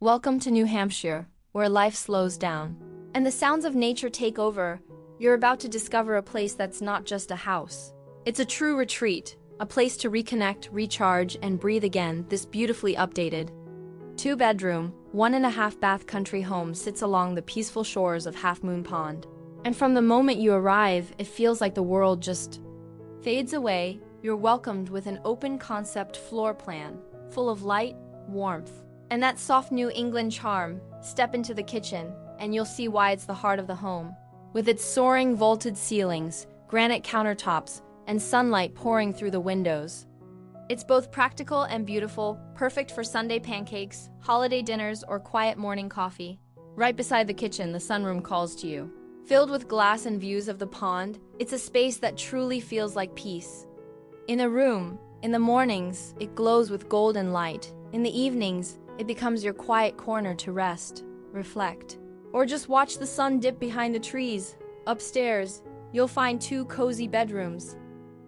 Welcome to New Hampshire, where life slows down and the sounds of nature take over. You're about to discover a place that's not just a house. It's a true retreat, a place to reconnect, recharge, and breathe again. This beautifully updated 2-bedroom, 1.5-bath country home sits along the peaceful shores of Halfmoon Pond. And from the moment you arrive, it feels like the world just fades away. You're welcomed with an open concept floor plan, full of light, warmth, and that soft New England charm. Step into the kitchen, and you'll see why it's the heart of the home. With its soaring vaulted ceilings, granite countertops, and sunlight pouring through the windows. It's both practical and beautiful, perfect for Sunday pancakes, holiday dinners, or quiet morning coffee. Right beside the kitchen, the sunroom calls to you. Filled with glass and views of the pond, it's a space that truly feels like peace. In the room, in the mornings, it glows with golden light. In the evenings, it becomes your quiet corner to rest, reflect, or just watch the sun dip behind the trees. Upstairs, you'll find 2 cozy bedrooms,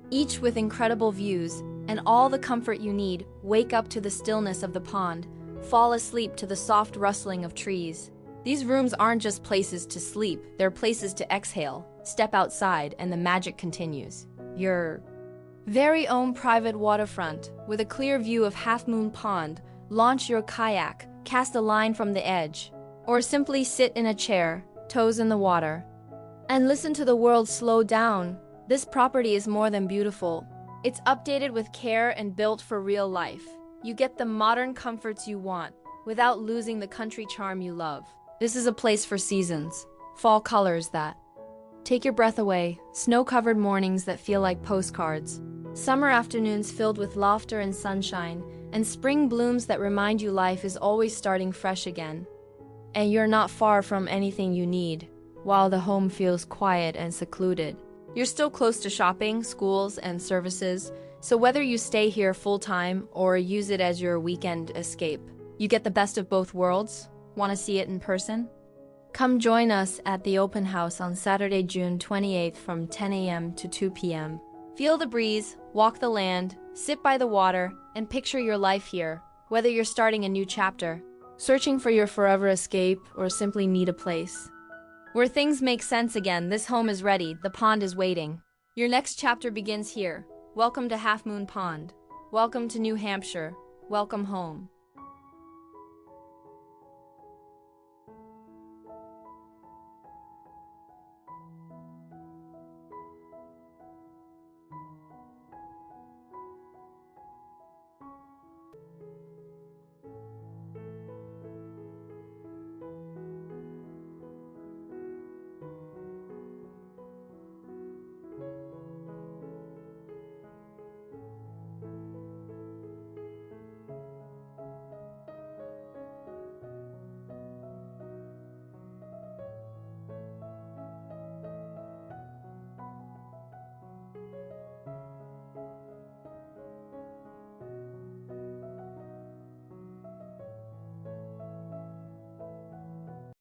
each with incredible views and all the comfort you need. Wake up to the stillness of the pond, fall asleep to the soft rustling of trees. These rooms aren't just places to sleep, they're places to exhale. Step outside and the magic continues. Your very own private waterfront with a clear view of Halfmoon Pond. Launch your kayak, cast a line from the edge, or simply sit in a chair, toes in the water, and listen to the world slow down. This property is more than beautiful. It's updated with care and built for real life. You get the modern comforts you want without losing the country charm you love. This is a place for seasons, fall colors that take your breath away, snow-covered mornings that feel like postcards, summer afternoons filled with laughter and sunshine, and spring blooms that remind you life is always starting fresh again. And you're not far from anything you need, while the home feels quiet and secluded. You're still close to shopping, schools, and services, so whether you stay here full-time or use it as your weekend escape, you get the best of both worlds. Want to see it in person? Come join us at the open house on Saturday, June 28th from 10 a.m. to 2 p.m. Feel the breeze, walk the land, sit by the water, and picture your life here. Whether you're starting a new chapter, searching for your forever escape, or simply need a place where things make sense again, this home is ready, the pond is waiting. Your next chapter begins here. Welcome to Halfmoon Pond. Welcome to New Hampshire. Welcome home.